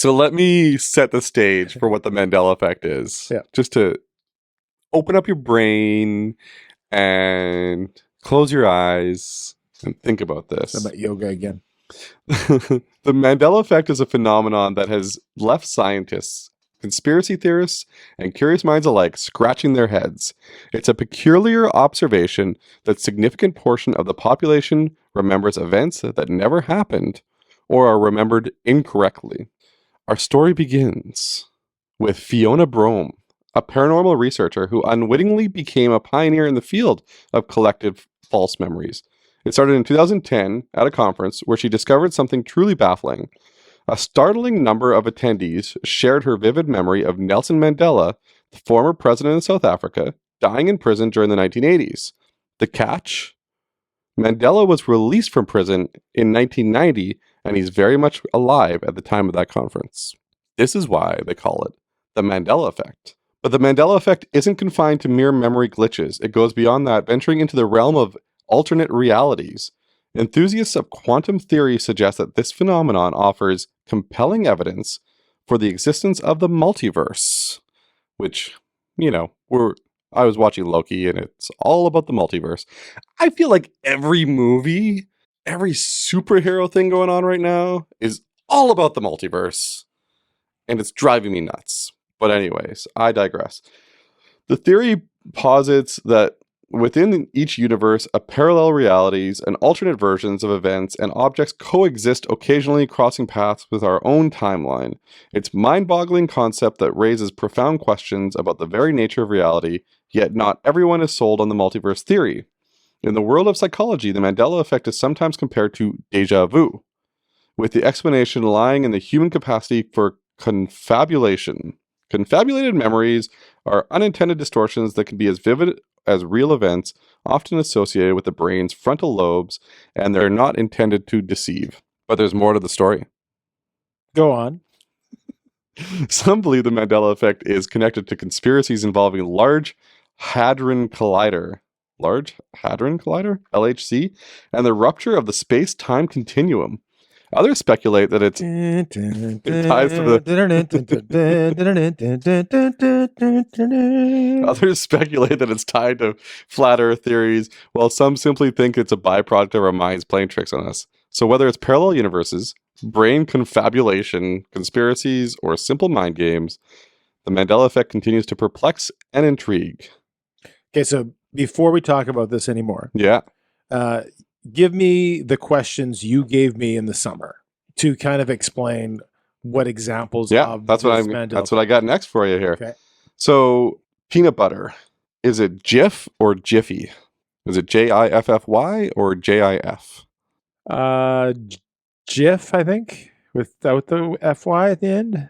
let me set the stage for what the Mandela Effect is. Yeah. Just to open up your brain and close your eyes and think about this. About yoga again. The Mandela Effect is a phenomenon that has left scientists, conspiracy theorists, and curious minds alike scratching their heads. It's a peculiar observation that a significant portion of the population remembers events that never happened or are remembered incorrectly. Our story begins with Fiona Brome, a paranormal researcher who unwittingly became a pioneer in the field of collective false memories. It started in 2010 at a conference where she discovered something truly baffling. A startling number of attendees shared her vivid memory of Nelson Mandela, the former president of South Africa, dying in prison during the 1980s. The catch? Mandela was released from prison in 1990, and he's very much alive at the time of that conference. This is why they call it the Mandela Effect. But the Mandela Effect isn't confined to mere memory glitches. It goes beyond that, venturing into the realm of alternate realities. Enthusiasts of quantum theory suggest that this phenomenon offers compelling evidence for the existence of the multiverse, which, I was watching Loki and it's all about the multiverse. I feel like every movie, every superhero thing going on right now is all about the multiverse, and it's driving me nuts. But anyways, I digress. The theory posits that within each universe, a parallel realities and alternate versions of events and objects coexist, occasionally crossing paths with our own timeline. It's mind-boggling concept that raises profound questions about the very nature of reality, yet not everyone is sold on the multiverse theory. In the world of psychology, the Mandela Effect is sometimes compared to déjà vu, with the explanation lying in the human capacity for confabulation. Confabulated memories are unintended distortions that can be as vivid as real events, often associated with the brain's frontal lobes, and they're not intended to deceive. But there's more to the story. Go on. Some believe the Mandela Effect is connected to conspiracies involving Large Hadron Collider, LHC, and the rupture of the space-time continuum. Others speculate that it ties to Others speculate that it's tied to flat Earth theories, while some simply think it's a byproduct of our minds playing tricks on us. So whether it's parallel universes, brain confabulation, conspiracies, or simple mind games, the Mandela Effect continues to perplex and intrigue. Okay, so before we talk about this anymore, give me the questions you gave me in the summer to kind of explain what examples of that's what I got next for you here. Okay. So peanut butter. Is it Jiff or Jiffy? Is it Jiffy or JIF? GIF, I think, without the FY at the end.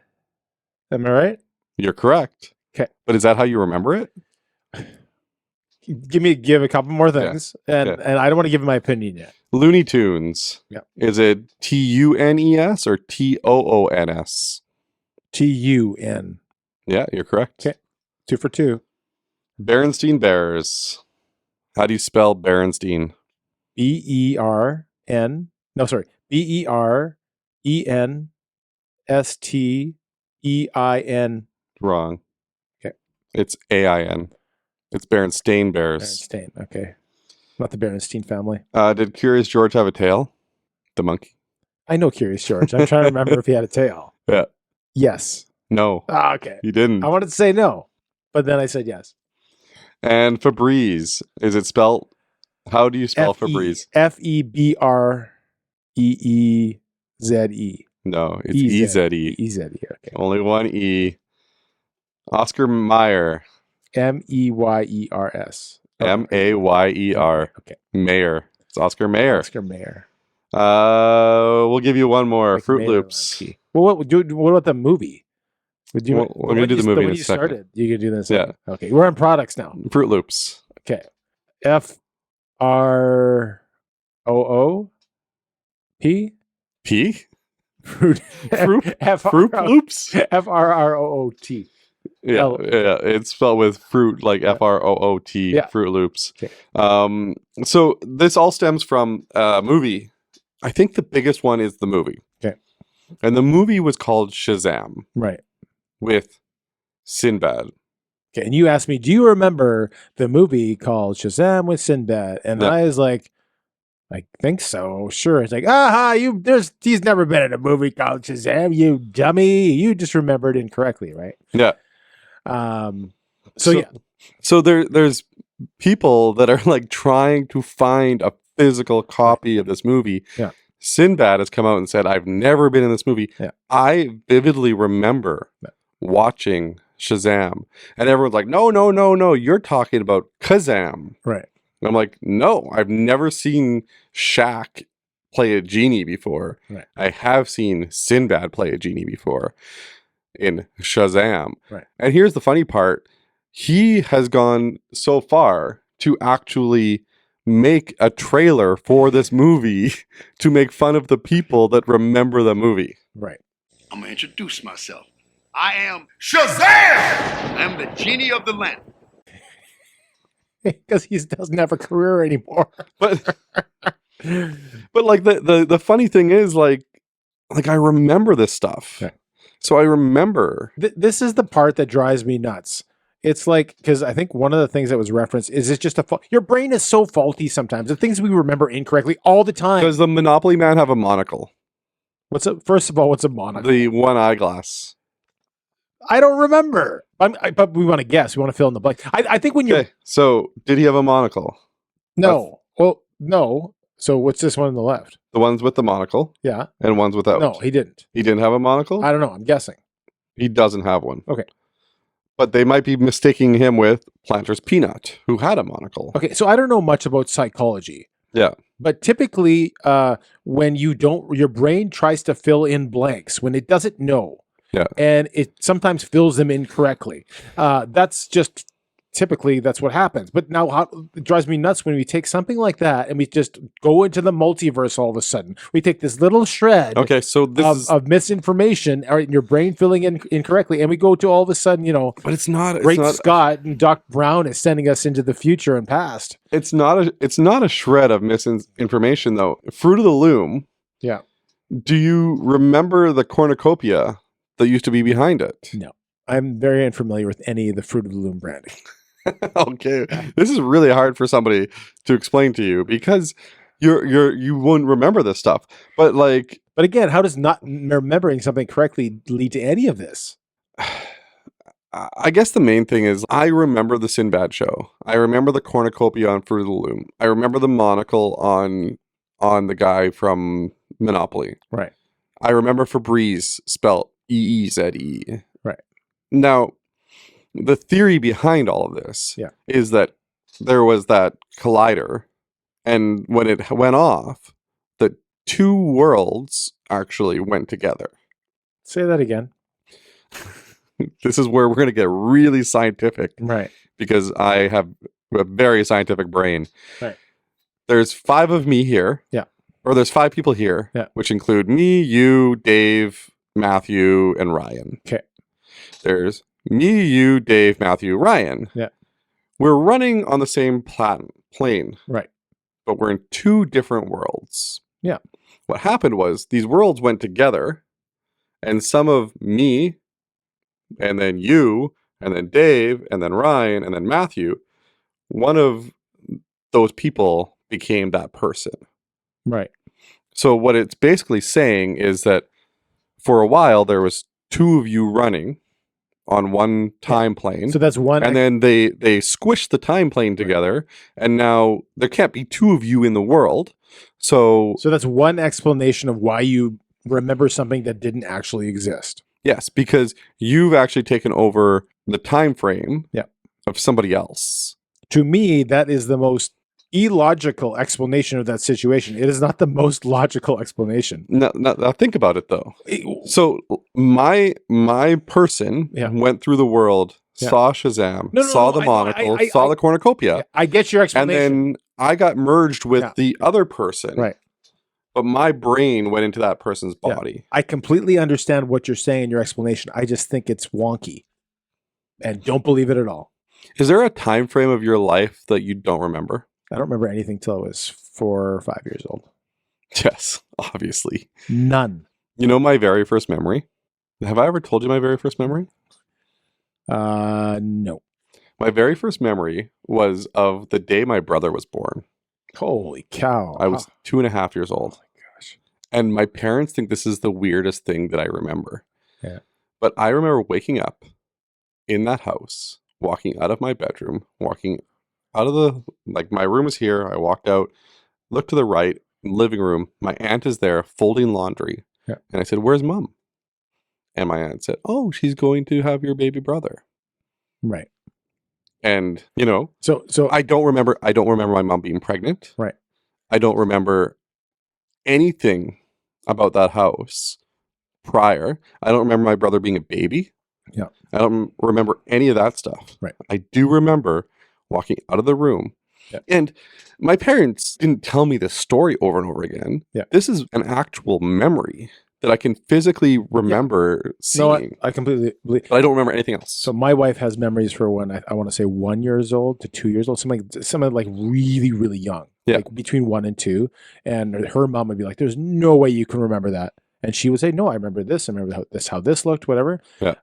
Am I right? You're correct. Okay. But is that how you remember it? Give a couple more things, and I don't want to give my opinion yet. Looney Tunes. Yeah. Is it TUNES or TOONS? TUN. Yeah, you're correct. Okay. 2 for 2. Berenstein Bears. How do you spell Berenstein? BERN. No, sorry. BERENSTEIN. Wrong. Okay. It's AIN. It's Berenstain Bears. Berenstain. Okay. Not the Berenstein family. Did Curious George have a tail? The monkey? I know Curious George. I'm trying to remember if he had a tail. Yeah. Yes. No. Ah, okay. You didn't. I wanted to say no, but then I said yes. And Febreze. Is it spelled? How do you spell Febreze? FEBREEZE. No, it's EZE. EZE. Okay. Only one E. Oscar Mayer. MEYERS. MAYER. Okay. Mayer. It's Oscar Mayer. Oscar Mayer. We'll give you one more. Like Fruit Mayer Loops. Well, what about the movie? We're gonna do the movie in a second. Started, you can do this. Yeah. Okay. We're on products now. Fruit Loops. Okay. FROOP. P? Fruit. Fruit Loops? FRROOT. Yeah, it's spelled with fruit, like FROOT, Yeah. Fruit Loops. Okay. So this all stems from a movie. I think the biggest one is the movie. Okay. And the movie was called Shazam Right. with Sinbad. Okay. And you asked me, do you remember the movie called Shazam with Sinbad? And Yeah. I was like, I think so. Sure. It's like, he's never been in a movie called Shazam, you dummy. You just remembered incorrectly, right? Yeah. So there's people that are like trying to find a physical copy of this movie. Yeah. Sinbad has come out and said, I've never been in this movie. Yeah. I vividly remember watching Shazam, and everyone's like, no, you're talking about Kazam. Right. And I'm like, no, I've never seen Shaq play a genie before. Right. I have seen Sinbad play a genie before in Shazam. Right. And here's the funny part. He has gone so far to actually make a trailer for this movie to make fun of the people that remember the movie. Right. I'm going to introduce myself. I am Shazam! I'm the genie of the lamp. Because he doesn't have a career anymore. But like the funny thing is like I remember this stuff. Yeah. So I remember. This is the part that drives me nuts. It's like, because I think one of the things that was referenced is it's just your brain is so faulty sometimes. The things we remember incorrectly all the time. Does the Monopoly man have a monocle? First of all, what's a monocle? The one eyeglass. I don't remember. But we want to guess. We want to fill in the blank. I think when you're... Okay, so did he have a monocle? No. Well, no. So what's this one on the left? The ones with the monocle. Yeah. And ones without. No, he didn't. He didn't have a monocle? I don't know. I'm guessing. He doesn't have one. Okay. But they might be mistaking him with Planter's Peanut, who had a monocle. Okay, so I don't know much about psychology. Yeah. But typically, when your brain tries to fill in blanks when it doesn't know. Yeah. And it sometimes fills them incorrectly. That's just typically that's what happens. But now it drives me nuts when we take something like that and we just go into the multiverse all of a sudden. We take this little shred so of misinformation or your brain filling in incorrectly, and we go to all of a sudden, but it's not Great Scott and Doc Brown is sending us into the future and past. It's not a shred of misinformation though. Fruit of the Loom. Yeah. Do you remember the cornucopia that used to be behind it? No. I'm very unfamiliar with any of the Fruit of the Loom branding. Okay. This is really hard for somebody to explain to you because you wouldn't remember this stuff. But again, how does not remembering something correctly lead to any of this? I guess the main thing is I remember the Sinbad show. I remember the cornucopia on Fruit of the Loom. I remember the monocle on the guy from Monopoly. Right. I remember Febreze spelt EEZE. Right. Now, the theory behind all of this Yeah. is that there was that collider, and when it went off, the two worlds actually went together. Say that again. This is where we're going to get really scientific, Right. because I have a very scientific brain. Right. There's 5 of me here. Yeah. Or there's 5 people here, Yeah. which include me, you, Dave, Matthew, and Ryan. Okay. There's me, you, Dave, Matthew, Ryan. Yeah. We're running on the same plane, Right. but we're in 2 different worlds. Yeah. What happened was these worlds went together, and some of me, and then you, and then Dave, and then Ryan, and then Matthew, one of those people became that person. Right. So what it's basically saying is that for a while there was 2 of you running on one time plane. So that's one. And then they squished the time plane together, and now there can't be 2 of you in the world. So that's one explanation of why you remember something that didn't actually exist. yes, because you've actually taken over the time frame Yeah. of somebody else. To me, that is the most illogical explanation of that situation. It is not the most logical explanation. Now think about it though. So my person Yeah. went through the world, Yeah. saw Shazam, No, saw the I- monocle, I- saw the cornucopia, I get your and explanation. then I got merged with Yeah. the other person. Right. But my brain went into that person's Yeah. body. I completely understand what you're saying in your explanation. I just think it's wonky and don't believe it at all. Is there a time frame of your life that you don't remember? I don't remember anything till I was 4 or 5 years old. Yes, obviously. None. You know my very first memory? Have I ever told you my very first memory? No. My very first memory was of the day my brother was born. Holy cow. I was 2.5 years old. Oh my gosh. And my parents think this is the weirdest thing that I remember. Yeah. But I remember waking up in that house, walking out of my bedroom, walking out of the, like, my room is here. I walked out, looked to the right, living room. My aunt is there folding laundry. Yeah. And I said, "Where's mom?" And my aunt said, "Oh, she's going to have your baby brother." Right. And, So I don't remember my mom being pregnant. Right. I don't remember anything about that house prior. I don't remember my brother being a baby. Yeah. I don't remember any of that stuff. Right. I do remember walking out of the room. Yeah. And my parents didn't tell me this story over and over again. Yeah. This is an actual memory that I can physically remember seeing. I completely believe. But I don't remember anything else. So my wife has memories for when I want to say 1 year old to 2 years old, something like really, really young, Yeah. like between 1 and 2. And her mom would be like, "There's no way you can remember that." And she would say, "No, I remember this. I remember how this looked, whatever." Yeah.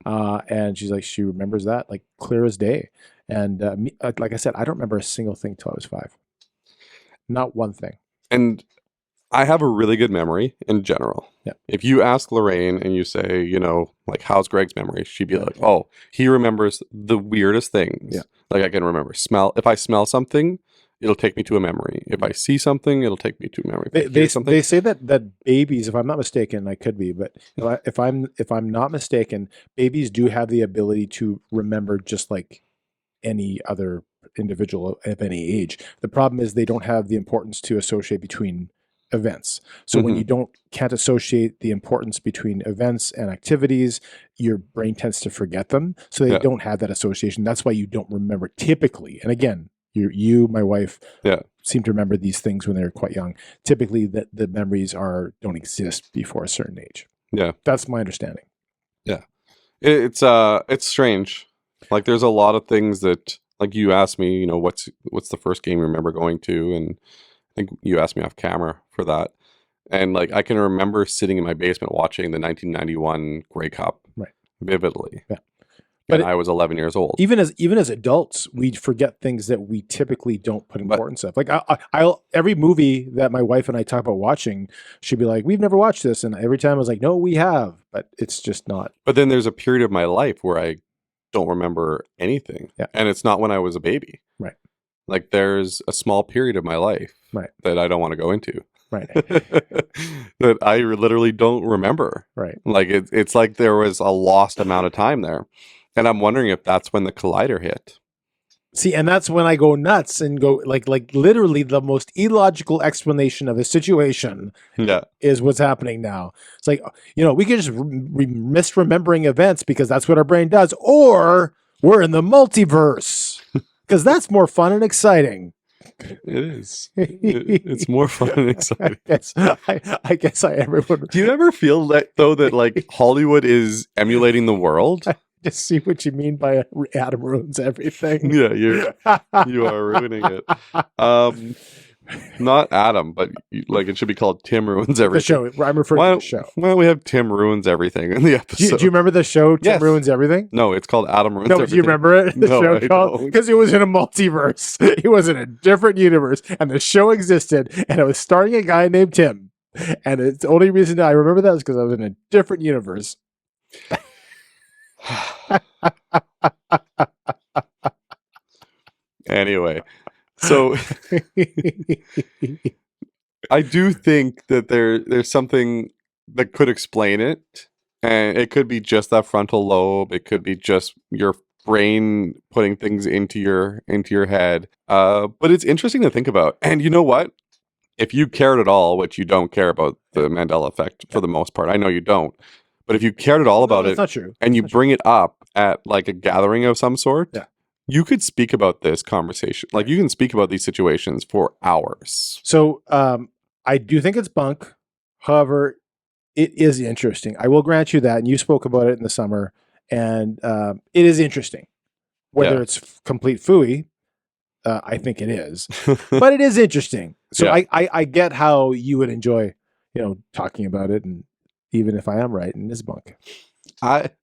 And she's like, she remembers that like clear as day. And like I said, I don't remember a single thing till I was 5. Not one thing. And I have a really good memory in general. Yeah. If you ask Lorraine and you say, like, how's Greg's memory? She'd be like, "Oh, he remembers the weirdest things." Yeah. Like, I can remember smell. If I smell something, it'll take me to a memory. If I see something, it'll take me to a memory. If I hear something, They say that babies, if I'm not mistaken, I could be, but if I'm not mistaken, babies do have the ability to remember just like any other individual of any age. The problem is they don't have the importance to associate between events. So when you can't associate the importance between events and activities, your brain tends to forget them. So they don't have that association. That's why you don't remember typically. And again, my wife seem to remember these things when they're quite young. Typically the memories don't exist before a certain age. Yeah. That's my understanding. Yeah. It's strange. Like, there's a lot of things that, like, you asked me, what's the first game you remember going to? And I think you asked me off camera for that. And, like, I can remember sitting in my basement watching the 1991 Grey Cup vividly. Yeah. But But I was 11 years old. Even as adults, we forget things that we typically don't put importance of. Like I'll every movie that my wife and I talk about watching, she'd be like, "We've never watched this," and every time I was like, "No, we have," but it's just not. But then there's a period of my life where I don't remember anything. Yeah. And it's not when I was a baby. Right. Like, there's a small period of my life that I don't want to go into. Right. That I literally don't remember. Right. Like, it's like there was a lost amount of time there. And I'm wondering if that's when the collider hit. See, and that's when I go nuts and go like literally the most illogical explanation of a situation Yeah. is what's happening now. It's like, we could just misremembering events because that's what our brain does, or we're in the multiverse because that's more fun and exciting. It is. It's more fun and exciting. I guess everyone. Do you ever feel that though that like Hollywood is emulating the world? Just see what you mean by Adam ruins everything. Yeah, you are ruining it. Not Adam, but it should be called Tim Ruins Everything. The show. I'm referring to the show. Why don't we have Tim Ruins Everything in the episode? Do you remember the show Tim Yes. Ruins Everything? No, it's called Adam Ruins No, Everything. do you remember it? The No, show I called don't. because it was in a multiverse. It was in a different universe, and the show existed, and it was starring a guy named Tim. And it's the only reason I remember that is because I was in a different universe. Anyway, so I do think that there's something that could explain it, and it could be just that frontal lobe. It could be just your brain putting things into your head. But it's interesting to think about. And you know what? If you cared at all, which you don't care about the Mandela Effect for the most part, I know you don't. But if you cared at all about That's it, not true. and you bring it up at like a gathering of some sort, Yeah. you could speak about this conversation. Like you can speak about these situations for hours. So I do think it's bunk. However, it is interesting. I will grant you that. And you spoke about it in the summer. And it is interesting. Whether Yeah. it's complete phooey, I think it is. But it is interesting. So Yeah. I get how you would enjoy, talking about it. And even if I am right, and it's bunk. But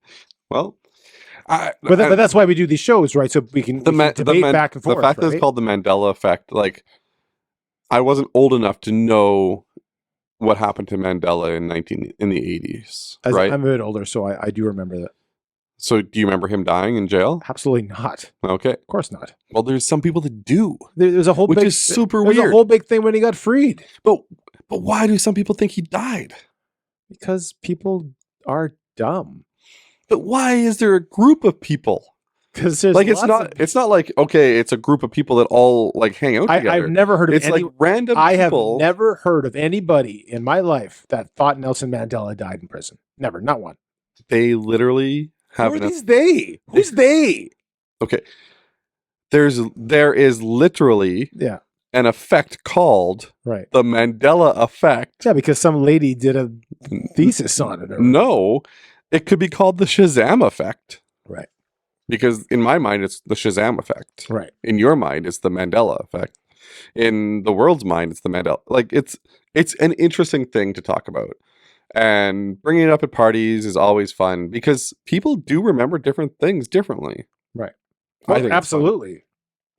But that's why we do these shows, right? So we can debate back and forth. The fact that right? it's called the Mandela Effect, like I wasn't old enough to know what happened to Mandela in the 80s, right? I'm a bit older, so I do remember that. So do you remember him dying in jail? Absolutely not. Okay. Of course not. Well, there's some people that do. There's a whole Which big, is super there's weird. a whole big thing when he got freed. But why do some people think he died? Because people are dumb. But why is there a group of people? Because there's Like it's not like, okay, it's a group of people that all like hang out together. I've never heard of It's like random I have people. never heard of anybody in my life that thought Nelson Mandela died in prison. Never, not one. They literally have Who are these they? Who's they? Okay. There is literally Yeah, an effect called right. the Mandela Effect. Yeah, because some lady did a thesis on it. No, it could be called the Shazam Effect. Right. Because in my mind, it's the Shazam Effect. Right. In your mind, it's the Mandela Effect. In the world's mind, it's the Mandela. Like it's an interesting thing to talk about. And bringing it up at parties is always fun because people do remember different things differently. Right. I think it's fun. Absolutely.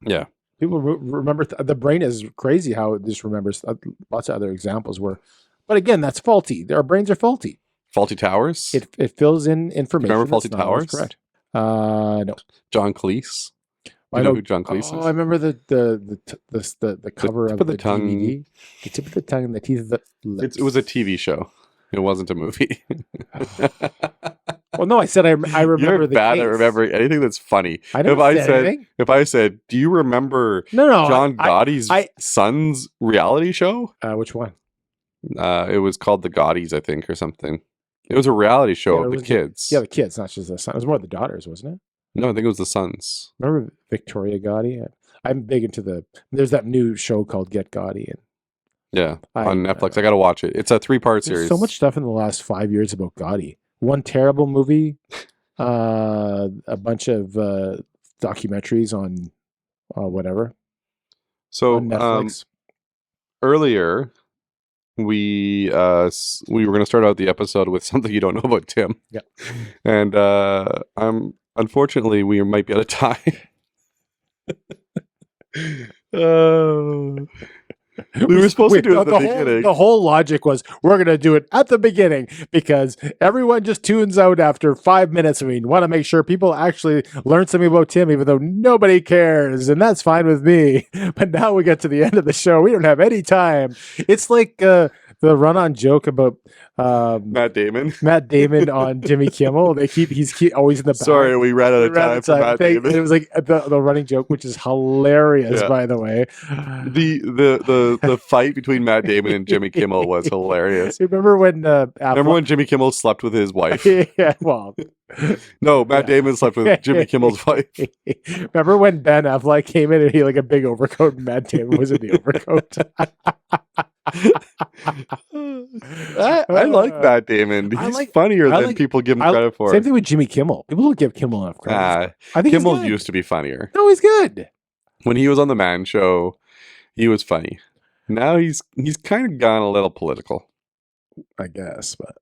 Yeah. People remember the brain is crazy how it just remembers. Lots of other examples were, but again, that's faulty. Our brains are faulty. Faulty Towers. It fills in information. Remember Faulty that's not always Towers? Correct. No. John Cleese. I You know know who John Cleese Oh, is? I remember the cover tip of of the the tongue. DVD. The tip of the tongue and the teeth of the lips. It was a TV show. It wasn't a movie. Well, no, I said I remember You're the bad case. at remembering anything that's funny. I never said anything. If I said, do you remember No, John I- Gotti's I- son's reality show? Which one? It was called The Gottis, I think, or something. It was a reality show Yeah, it of the was kids. Yeah, the kids, not just the son. It was more the daughters, wasn't it? No, I think it was the sons. Remember Victoria Gotti? I'm big into there's that new show called Get Gotti. And Yeah, on Netflix. I got to watch it. It's a 3-part there's series. so much stuff in the last 5 years about Gotti. One terrible movie, a bunch of documentaries on whatever So on Netflix. earlier, we were going to start out the episode with something you don't know about Tim. Yeah. And unfortunately, we might be out of time. We were supposed to do it at the beginning. The whole logic was we're going to do it at the beginning because everyone just tunes out after 5 minutes. We want to make sure people actually learn something about Tim, even though nobody cares. And that's fine with me. But now we get to the end of the show. We don't have any time. It's like the run-on joke about Matt Damon. Matt Damon on Jimmy Kimmel. He's always in the back. Sorry, we ran out of time for Matt Damon. It was like the running joke, which is hilarious, by the way. The fight between Matt Damon and Jimmy Kimmel was hilarious. Remember when Jimmy Kimmel slept with his wife? Yeah, well, no, Matt Damon slept with Jimmy Kimmel's wife. Remember when Ben Affleck came in and he had like a big overcoat and Matt Damon was in the overcoat? I like Matt Damon. He's funnier than people give him credit for. Same thing with Jimmy Kimmel. People don't give Kimmel enough credit. I think Kimmel used to be funnier. No, he's good. When he was on the Man Show, he was funny. Now he's kind of gone a little political, I guess, but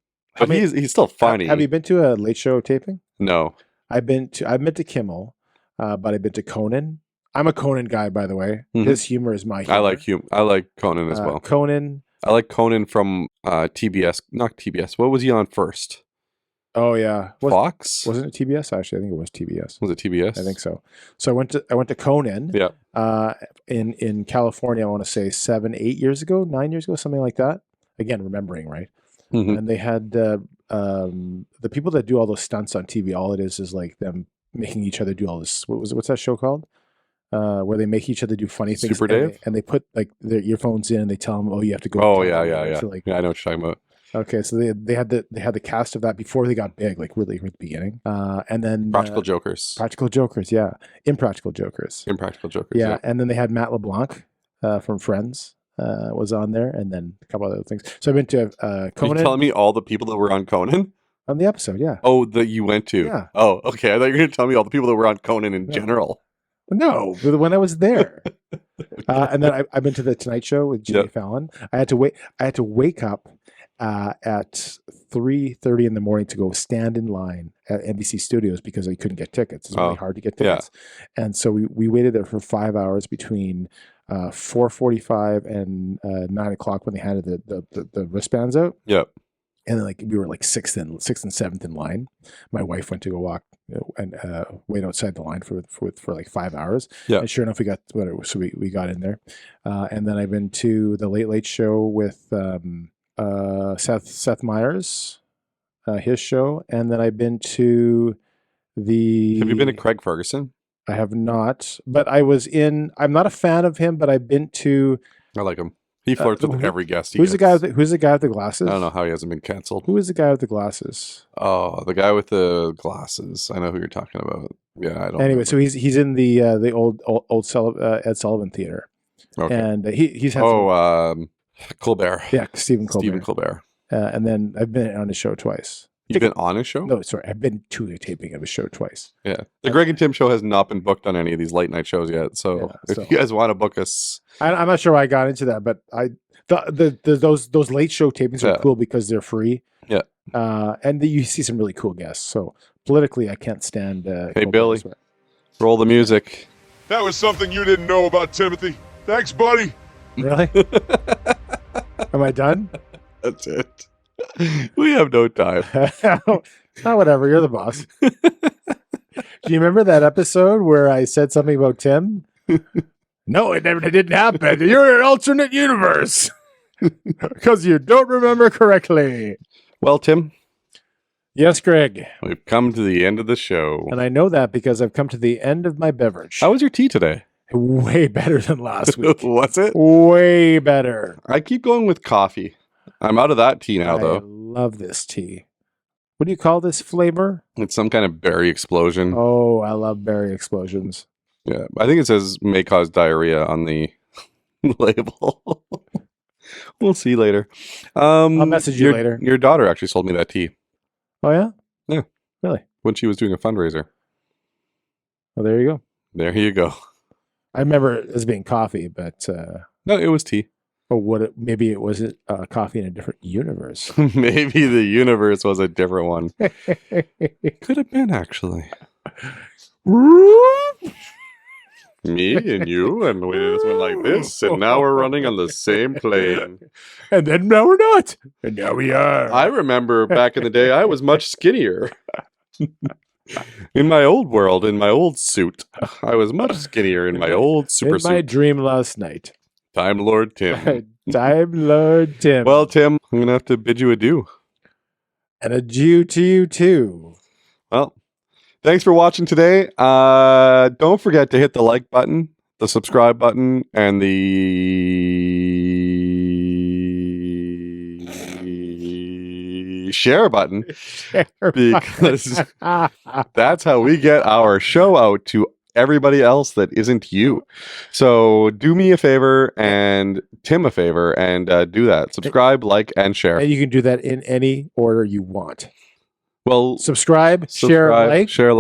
he's still funny. Have you been to a late show taping? No. I've been to Kimmel, but I've been to Conan. I'm a Conan guy, by the way. Mm-hmm. His humor is my humor. I like Conan as well. Conan. I like Conan from TBS. Not TBS. What was he on first? Oh yeah, Fox. Wasn't it TBS? Actually, I think it was TBS. Was it TBS? I think so. So I went to Conan. Yeah. In California, I want to say 9 years ago, something like that. Again, remembering right. Mm-hmm. And they had the people that do all those stunts on TV. All it is like them making each other do all this. What's that show called? Where they make each other do funny things. Super Dave? And they put like their earphones in and they tell them, "Oh, you have to go." Oh yeah. So, like, yeah, I know what you're talking about. Okay, so they had the cast of that before they got big, like really at the beginning, and then Practical Jokers, yeah, Impractical Jokers, yeah, and then they had Matt LeBlanc from Friends was on there, and then a couple other things. So I've been to Conan. Are you telling me all the people that were on Conan? On the episode, yeah. Oh, that you went to? Yeah. Oh, okay. I thought you were going to tell me all the people that were on Conan in general. No, when I was there. And then I've been to the Tonight Show with Jimmy Fallon. I had to wake up at 3:30 in the morning to go stand in line at NBC Studios because I couldn't get tickets. It's really hard to get tickets. Yeah. And so we waited there for 5 hours between 4:45 and 9 o'clock when they handed the wristbands out. Yep. And then we were like sixth and seventh in line. My wife went to go walk and wait outside the line for like 5 hours. Yeah. And sure enough, we got whatever. So we got in there. And then I've been to the Late Late Show with Seth Meyers, his show. And then I've been to the... Have you been to Craig Ferguson? I have not, but I'm not a fan of him, but I've been to... I like him. He flirts with every guest. Who's the guy with the glasses? I don't know how he hasn't been canceled. Who is the guy with the glasses? Oh, the guy with the glasses. I know who you're talking about. Yeah, I don't. Anyway, so he's in the old Ed Sullivan Theater, okay. And he's had Colbert. Yeah, Stephen Colbert. And then I've been on his show twice. You've been on his show? No, sorry, I've been to a taping of his show twice. Yeah, the Greg and Tim show has not been booked on any of these late night shows yet. So if you guys want to book us, I'm not sure why I got into that, but those late show tapings are cool because they're free. Yeah, and you see some really cool guests. So politically, I can't stand. Hey Billy, roll the music. That was something you didn't know about Timothy. Thanks, buddy. Really? Am I done? That's it. We have no time. Whatever. You're the boss. Do you remember that episode where I said something about Tim? No, it didn't happen. You're an alternate universe because you don't remember correctly. Well, Tim. Yes, Greg. We've come to the end of the show. And I know that because I've come to the end of my beverage. How was your tea today? Way better than last week. Was it? Way better. I keep going with coffee. I'm out of that tea now, though. I love this tea. What do you call this flavor? It's some kind of berry explosion. Oh, I love berry explosions. Yeah, I think it says may cause diarrhea on the label. We'll see later. I'll message you later. Your daughter actually sold me that tea. Oh, yeah? Yeah. Really? When she was doing a fundraiser. Well, there you go. There you go. I remember it as being coffee, but... No, it was tea. Or maybe it was coffee in a different universe. Maybe the universe was a different one. Could have been, actually. Me and you, and we just went like this, and now we're running on the same plane. And then now we're not. And now we are. I remember back in the day, I was much skinnier. In my old world, in my old suit, I was much skinnier in my old super suit. In my dream last night. Time Lord Tim. Time Lord Tim. Well, Tim, I'm going to have to bid you adieu. And adieu to you too. Well, thanks for watching today. Don't forget to hit the like button, the subscribe button, and the share button, because that's how we get our show out to everybody else that isn't you. So do me a favor and Tim a favor and do that. Subscribe, like, and share. And you can do that in any order you want. Well, subscribe, share, like, share,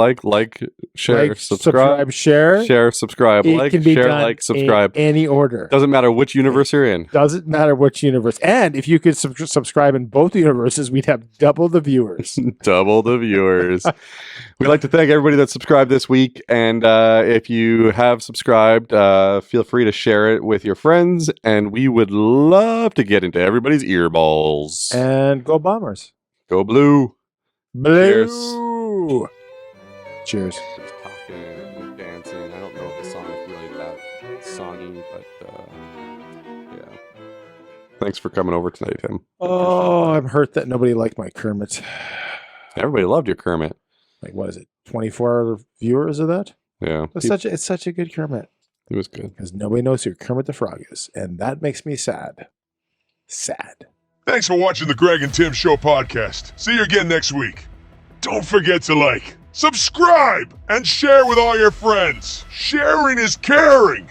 share, subscribe, share, subscribe, it like, can be share, done like, subscribe. in any order. Doesn't matter which universe you're in. Doesn't matter which universe. And if you could subscribe in both universes, we'd have double the viewers. Double the viewers. We'd like to thank everybody that subscribed this week. And if you have subscribed, feel free to share it with your friends. And we would love to get into everybody's earballs. And go Bombers. Go Blue. Blue. Cheers. Just talking and dancing. I don't know if the song is really that songy, but yeah. Thanks for coming over tonight, Tim. Oh, I'm hurt that nobody liked my Kermit. Everybody loved your Kermit. Like, what is it? 24 viewers of that? Yeah. It's such a good Kermit. It was good. Because nobody knows who Kermit the Frog is. And that makes me sad. Sad. Thanks for watching the Greg and Tim Show podcast. See you again next week. Don't forget to like, subscribe, and share with all your friends. Sharing is caring.